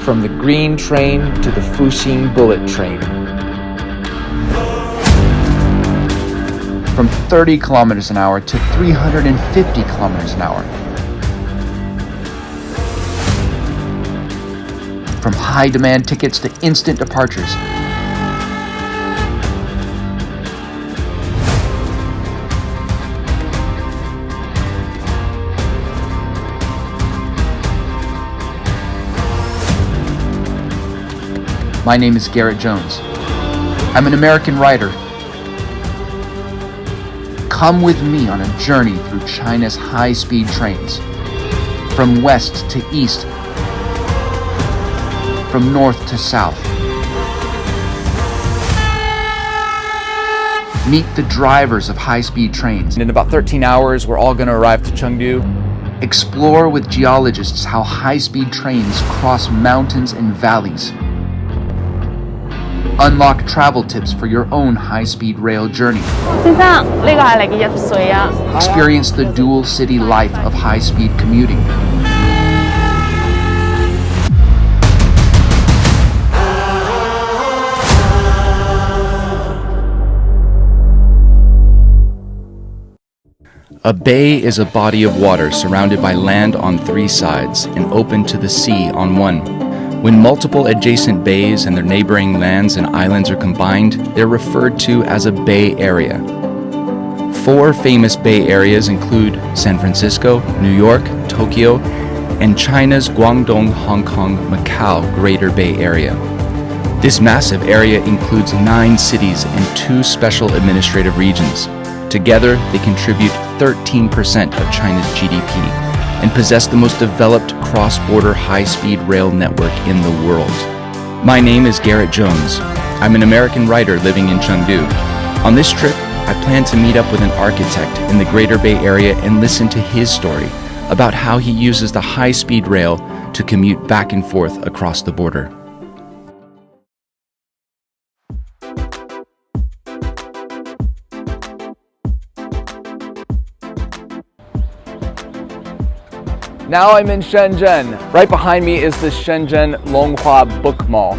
from the green train to the Fuxing bullet train. From 30 kilometers an hour to 350 kilometers an hour. From high demand tickets to instant departures. My name is Garrett Jones. I'm an American writer. Come with me on a journey through China's high-speed trains, from west to east, from north to south. Meet the drivers of high-speed trains. In about 13 hours, we're all going to arrive to Chengdu. Explore with geologists how high-speed trains cross mountains and valleys. Unlock travel tips for your own high-speed rail journey. 先生，呢個係你嘅入水啊。 Experience the dual city life of high-speed commuting. A bay is a body of water surrounded by land on three sides and open to the sea on one. When multiple adjacent bays and their neighboring lands and islands are combined, they're referred to as a bay area. 4 famous bay areas include San Francisco, New York, Tokyo, and China's Guangdong, Hong Kong, Macao Greater Bay Area. This massive area includes 9 cities and 2 special administrative regions. Together, they contribute 13% of China's GDP and possess the most developed cross-border high-speed rail network in the world. My name is Garrett Jones. I'm an American writer living in Chengdu. On this trip, I plan to meet up with an architect in the Greater Bay Area and listen to his story about how he uses the high-speed rail to commute back and forth across the border. Now I'm in Shenzhen. Right behind me is the Shenzhen Longhua Book Mall.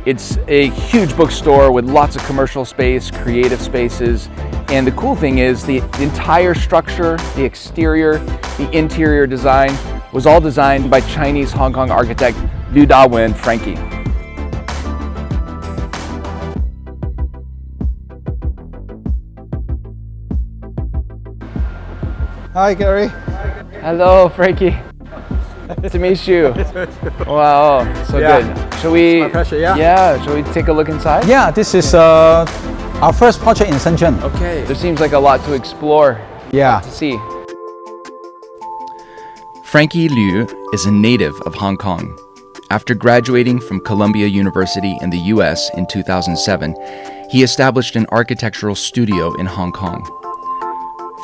It's a huge bookstore with lots of commercial space, creative spaces, and the cool thing is the entire structure, the exterior, the interior design was all designed by Chinese Hong Kong architect Liu Dawen Frankie. Hi, Gary. Hello, Frankie. Nice to meet you. Wow, so good. Shall we? It's my pleasure, yeah. Yeah, shall we take a look inside? Yeah, this is our first project in Shenzhen. Okay. There seems like a lot to explore. Yeah. To see. Frankie Liu is a native of Hong Kong. After graduating from Columbia University in the US in 2007, he established an architectural studio in Hong Kong.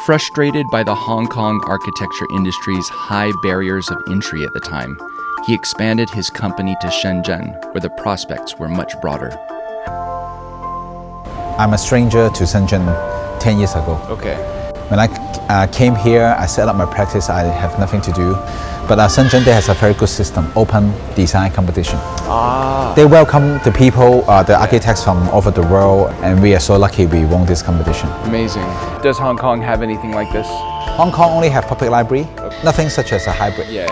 Frustrated by the Hong Kong architecture industry's high barriers of entry at the time, he expanded his company to Shenzhen, where the prospects were much broader. I'm a stranger to Shenzhen 10 years ago. Okay. When I came here, I set up my practice. I have nothing to do. But Shenzhen there has a very good system, open design competition. They welcome the people, the architects from all over the world, and we are so lucky we won this competition. Amazing. Does Hong Kong have anything like this? Hong Kong only have public library, nothing such as a hybrid. Yeah.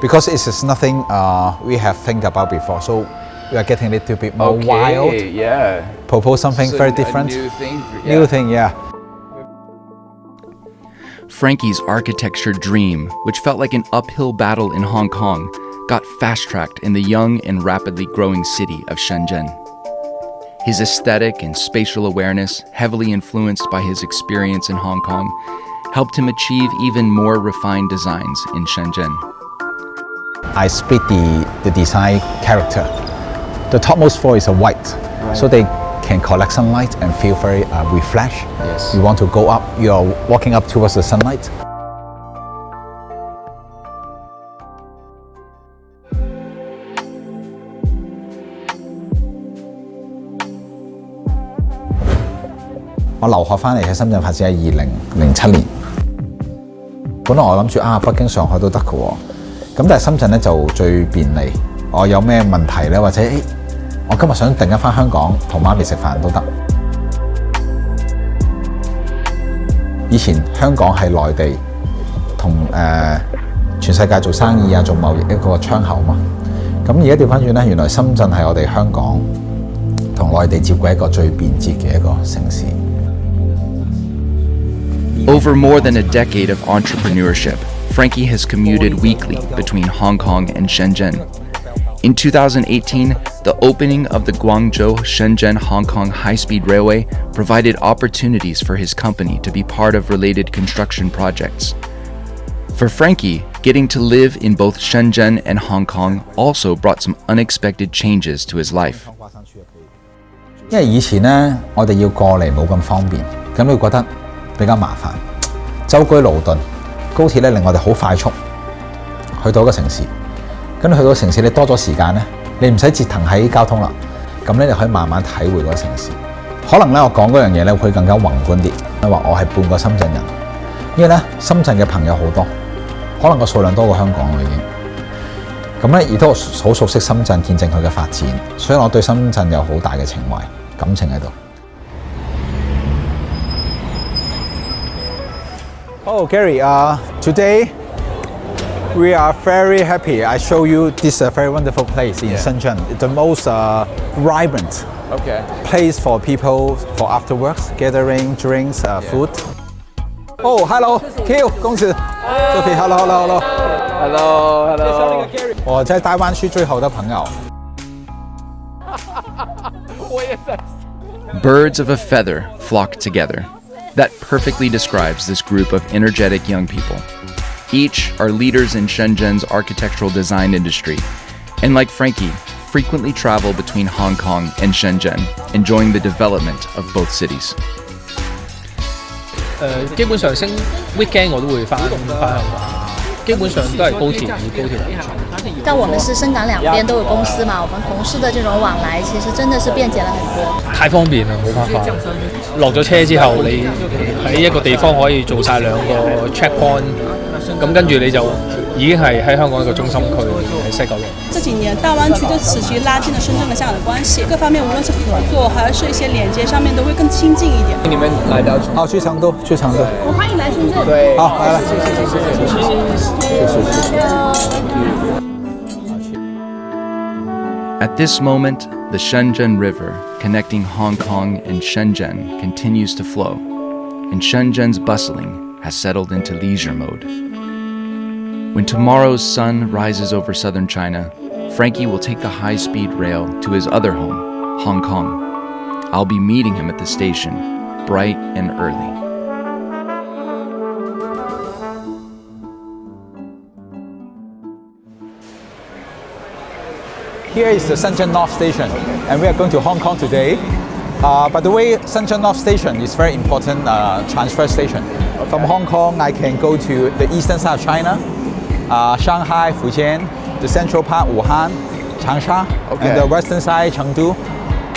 Because it is nothing we have think about before, so we are getting a little bit more wild. Yeah. Propose something very different. A new thing. New thing, yeah. Frankie's architecture dream, which felt like an uphill battle in Hong Kong, got fast-tracked in the young and rapidly growing city of Shenzhen. His aesthetic and spatial awareness, heavily influenced by his experience in Hong Kong, helped him achieve even more refined designs in Shenzhen. I split the design character. The topmost floor is a white, so they can collect sunlight and feel very refreshed. Yes. You want to go up, you are walking up towards the sunlight.我留學翻嚟喺深圳發展喺2007年。本來我諗住北京、上海都得嘅喎，咁但係深圳咧就最便利，我有咩問題咧，或者我今日想突然間返香港同媽咪食飯都得。以前香港係內地同全世界做生意啊、做貿易一個窗口嘛。咁而家調翻轉咧，原來深圳係我哋香港同內地接軌一個最便捷嘅一個城市。Over more than a decade of entrepreneurship, Frankie has commuted weekly between Hong Kong and Shenzhen. In 2018, the opening of the Guangzhou-Shenzhen Hong Kong high-speed railway provided opportunities for his company to be part of related construction projects. For Frankie, getting to live in both Shenzhen and Hong Kong also brought some unexpected changes to his life. 因為以前咧，我哋要過嚟冇咁方便，咁你會覺得比較麻煩。舟車勞頓，高鐵咧令我哋好快速去到一個城市。跟住去到城市，你多咗時間咧，你唔使折騰喺交通啦。咁咧，你可以慢慢體會嗰個城市。可能咧，我講嗰樣嘢咧會更加宏觀啲。話我係半個深圳人，因為咧深圳嘅朋友好多，可能個數量多過香港啦已經。咁咧亦都好熟悉深圳，見證佢嘅發展，所以我對深圳有好大嘅情懷、感情喺度。Oh, Gary, today we are very happy. I show you this very wonderful place in Shenzhen. It's the most vibrant place for people for after works, gathering, drinks, food. Oh, hello, Q, 公子 ，Sophie, hello. 我在台湾是最好的朋友。Birds of a feather flock together. That perfectly describes this group of energetic young people. Each are leaders in Shenzhen's architectural design industry, and like Frankie, frequently travel between Hong Kong and Shenzhen, enjoying the development of both cities. 基本上weekend 我都會返香港，基本上都係高鐵為主。但我们是深港兩邊都有公司嘛，我們同事的這種往來其實真的是便捷了很多。太方便啦，冇辦法。落咗車之後，你喺一個地方可以做晒兩個 checkpoint， 咁跟住你就已經係喺香港一個中心區喺西九龍。這幾年大灣區對此其實拉近了深圳和香港的關係，各方面無論是合作還是一些連接上面都會更親近一點。你們來到去成都，去成都。我歡迎來深圳。對，好，來，謝謝。At this moment, the Shenzhen River, connecting Hong Kong and Shenzhen, continues to flow, and Shenzhen's bustling has settled into leisure mode. When tomorrow's sun rises over southern China, Frankie will take the high-speed rail to his other home, Hong Kong. I'll be meeting him at the station, bright and early. Here is the Shenzhen North Station, and we are going to Hong Kong today. By the way, Shenzhen North Station is very important transfer station. Okay. From Hong Kong, I can go to the eastern side of China, Shanghai, Fujian, the central part, Wuhan, Changsha, and the western side, Chengdu.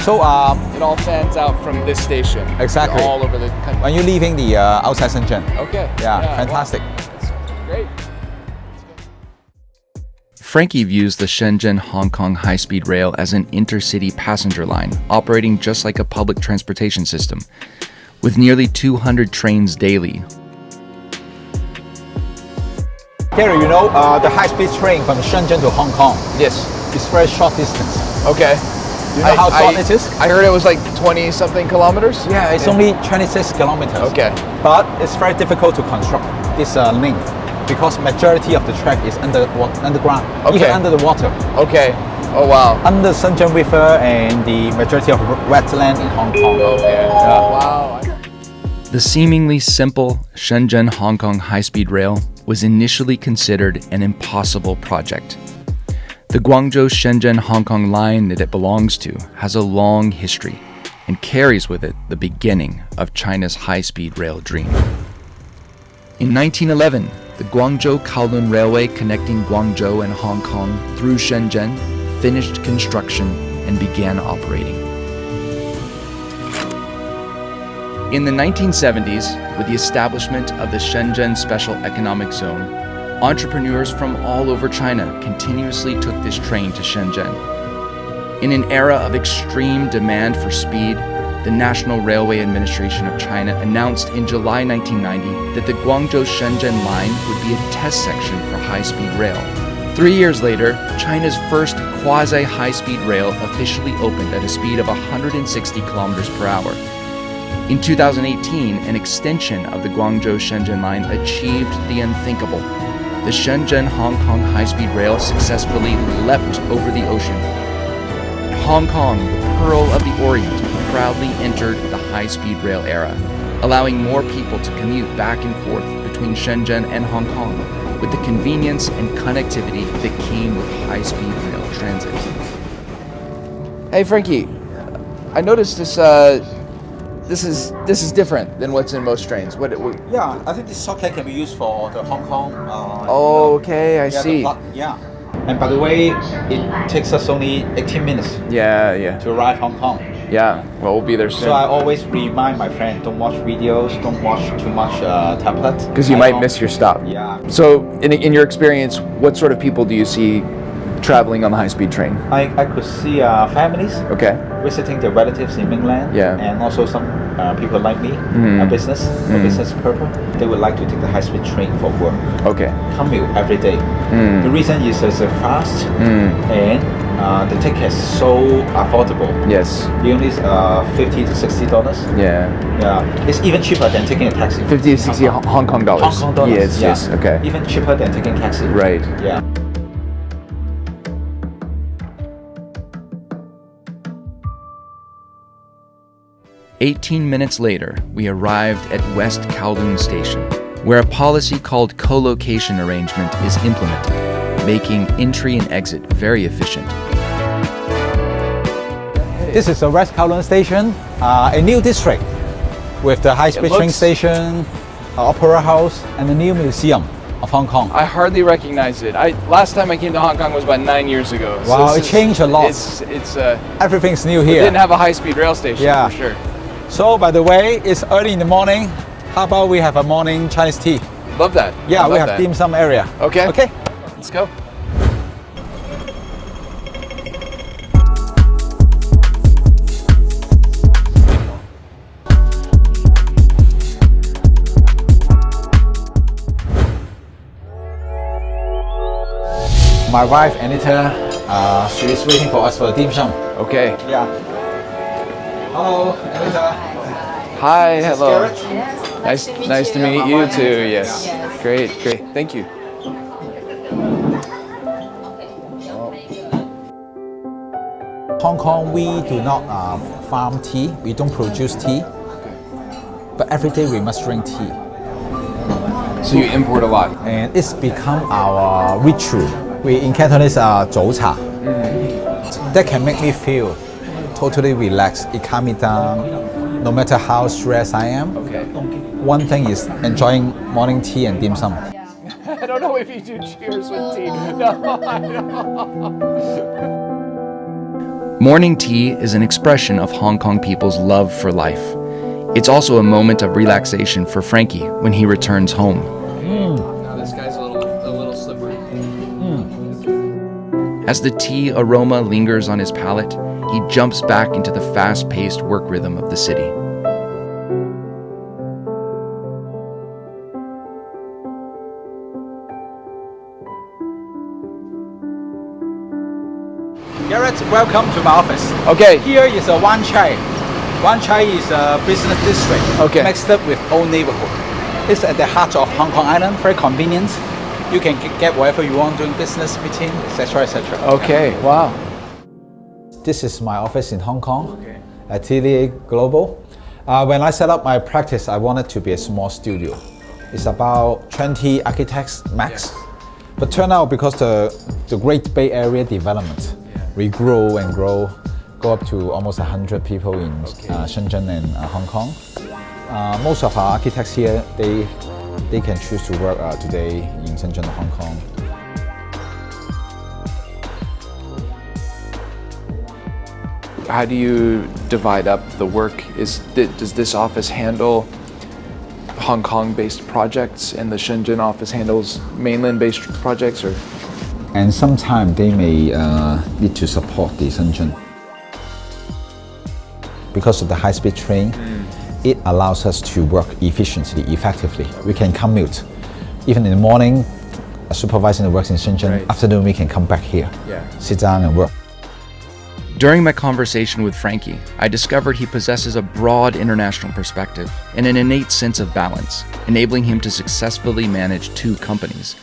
So it all fans out from this station. Exactly. All over the country. When you're leaving the outside Shenzhen. Okay. Yeah, fantastic. Wow. That's great. Frankie views the Shenzhen-Hong Kong high-speed rail as an intercity passenger line, operating just like a public transportation system, with nearly 200 trains daily. Gary, you know the high-speed train from Shenzhen to Hong Kong? Yes. It's very short distance. Okay. You know how short it is? I heard it was like 20-something kilometers? Yeah, it's only 26 kilometers. Okay. But it's very difficult to construct this length because majority of the track is underground, even under the water. Okay. Oh, wow. Under Shenzhen River and the majority of wetland in Hong Kong. Okay. Yeah. Wow. The seemingly simple Shenzhen-Hong Kong high-speed rail was initially considered an impossible project. The Guangzhou-Shenzhen Hong Kong line that it belongs to has a long history and carries with it the beginning of China's high-speed rail dream. In 1911, the Guangzhou Kowloon Railway connecting Guangzhou and Hong Kong through Shenzhen finished construction and began operating. In the 1970s, with the establishment of the Shenzhen Special Economic Zone, Entrepreneurs from all over China continuously took this train to Shenzhen. In an era of extreme demand for speed, the National Railway Administration of China announced in July 1990 that the Guangzhou-Shenzhen line would be a test section for high-speed rail. 3 years later, China's first quasi-high-speed rail officially opened at a speed of 160 kilometers per hour. In 2018, an extension of the Guangzhou-Shenzhen line achieved the unthinkable. The Shenzhen-Hong Kong high-speed rail successfully leapt over the ocean. Hong Kong, the Pearl of the Orient, proudly entered the high-speed rail era, allowing more people to commute back and forth between Shenzhen and Hong Kong with the convenience and connectivity that came with high-speed rail transit. Hey, Frankie. I noticed this is different than what's in most trains. Yeah, I think this shortcut can be used for the Hong Kong. Okay, I see. Yeah. And by the way, it takes us only 18 minutes Yeah. to arrive Hong Kong. Yeah. Well, we'll be there soon. So I always remind my friend, don't watch videos, don't watch too much tablet. Because you might miss your stop. Yeah. So, in your experience, what sort of people do you see traveling on the high-speed train? I could see families Okay. visiting their relatives in mainland. Yeah. And also some people like me, a business, for business purpose. They would like to take the high-speed train for work. Okay. Commute every day. The reason is it's fast and the ticket is so affordable. Yes. The only is $50 to $60. Yeah. Yeah, it's even cheaper than taking a taxi. 50 to 60 Hong Kong dollars. Hong Kong dollars. Yes. yeah. Yes. Okay. Even cheaper than taking taxi. Right. Yeah. "18 minutes later, we arrived at West Kowloon Station, where a policy called co-location arrangement is implemented, making entry and exit very efficient. This is the West Kowloon Station, a new district with the high-speed train looks- station, opera house, and the new museum of Hong Kong. I hardly recognize it. Last time I came to HongOng was about 9 years ago. Wow, it changed a lot. It's Everything's new it here. didn't have a high-speed rail station Yeah. for sure. So, by the way, it's early in the morning. How about we have a morning Chinese tea? Love that. Yeah, I we love have that. dim sum area. Okay. Okay. Let's go. My wife Anita, she is waiting for us for the dim sum. Okay. Yeah. Hello, Anita. Hi. Hello. Garrett? Nice to meet you too. Yes. Great. Thank you. Hong Kong, we do not farm tea. We don't produce tea. But every day we must drink tea. So you import a lot. And it's become our ritual. We in Cantonese are 早茶. That can make me feel totally relaxed. It calms me down. No matter how stressed I am. Okay. One thing is enjoying morning tea and dim sum. I don't know if you do cheers with tea. No, I don't. Morning tea is an expression of Hong Kong people's love for life. It's also a moment of relaxation for Frankie when he returns home. Now this guy's a little slippery. As the tea aroma lingers on his palate, he jumps back into the fast-paced work rhythm of the city. Garrett, welcome to my office. Okay. Here is a Wan Chai. Wan Chai is a business district Okay. mixed up with old neighborhood. It's at the heart of Hong Kong Island, very convenient. You can get wherever you want doing business, meeting, etc., etc. Okay. Wow. This is my office in Hong Kong at TDA Global. When I set up my practice, I wanted to be a small studio. It's about 20 architects max. But turn out because the Great Bay Area development, we grow and grow, go up to almost 100 people in Shenzhen and Hong Kong. Most of our architects here, they can choose to work today in Shenzhen and Hong Kong. How do you divide up the work? Does this office handle Hong Kong-based projects, and the Shenzhen office handles mainland-based projects, or? And sometimes they may need to support the Shenzhen. Because of the high-speed train, it allows us to work efficiently, effectively. We can commute. Even in the morning, a supervisor works in Shenzhen. Right. Afternoon, we can come back here, sit down and work. During my conversation with Frankie, I discovered he possesses a broad international perspective and an innate sense of balance, enabling him to successfully manage 2 companies.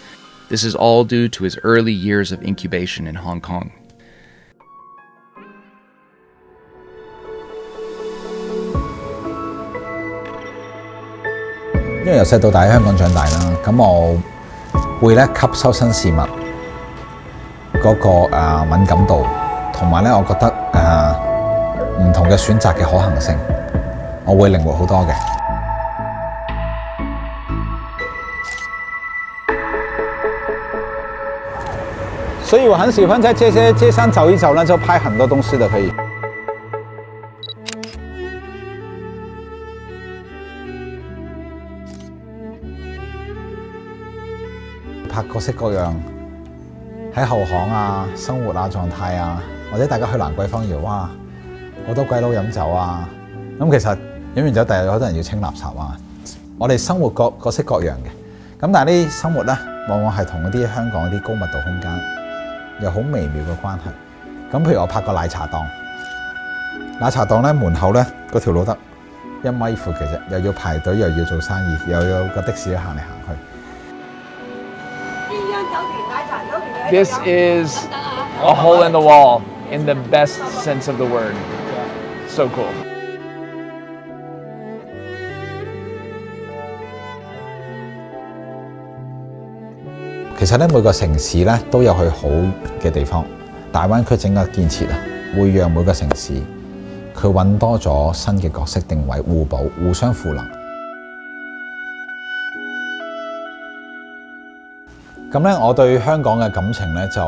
This is all due to his early years of incubation in Hong Kong. 因為由細到大喺香港長大啦，咁我會咧吸收新事物嗰個敏感度，同埋咧我覺得唔同嘅選擇嘅可行性，我會靈活好多嘅。所以我很喜歡在這些街上走一走呢，就拍很多東西的可以。拍各式各樣喺後巷啊、生活啊、狀態啊，或者大家去蘭桂坊搖，哇，好多鬼佬飲酒啊！咁其實飲完酒，第日有好多人要清垃圾啊。我哋生活各式各樣嘅，咁但係呢啲生活咧，往往係同嗰啲香港嗰啲高密度空間有好微妙嘅關係。咁譬如我拍個奶茶檔，奶茶檔咧門口咧嗰條路得1米闊嘅啫，又要排隊，又要做生意，又有個的士行嚟行去。This is a hole in the wall in the best sense of the word. So cool. 其實咧每個城市咧都有佢好嘅地方，大灣區整個建設啊，會讓每個城市佢揾多咗新嘅角色定位，互補、互相賦能。咁咧，我對香港嘅感情咧就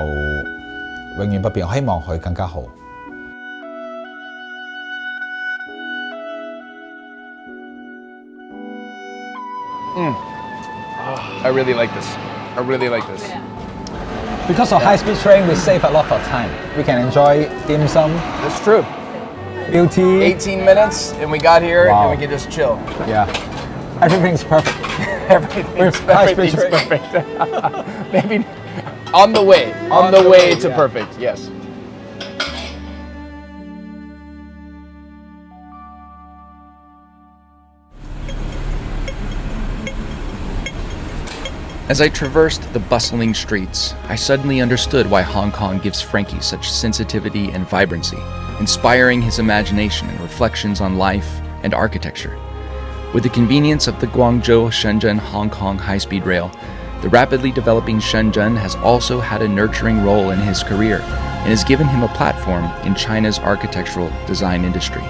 永遠不變，我希望佢更加好。I really like this. I really like this. Because of high-speed train, we save a lot of time. We can enjoy dim sum, That's true. beauty. 18 minutes, and we got here, Wow. and we can just chill. Yeah, everything's perfect. Everything's high-speed train. perfect. Maybe on the way. On the way to perfect. Yes. As I traversed the bustling streets, I suddenly understood why Hong Kong gives Frankie such sensitivity and vibrancy, inspiring his imagination and reflections on life and architecture. With the convenience of the Guangzhou, Shenzhen, Hong Kong high-speed rail, the rapidly developing Shenzhen has also had a nurturing role in his career and has given him a platform in China's architectural design industry.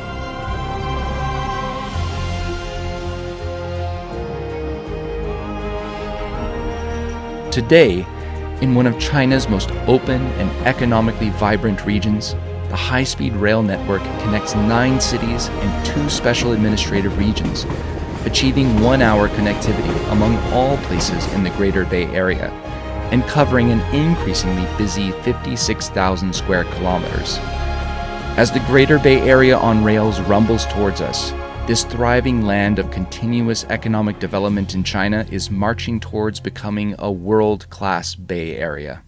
Today, in one of China's most open and economically vibrant regions, the high-speed rail network connects 9 cities and 2 special administrative regions, achieving 1-hour connectivity among all places in the Greater Bay Area, and covering an increasingly busy 56,000 square kilometers. As the Greater Bay Area on rails rumbles towards us, this thriving land of continuous economic development in China is marching towards becoming a world-class Bay Area.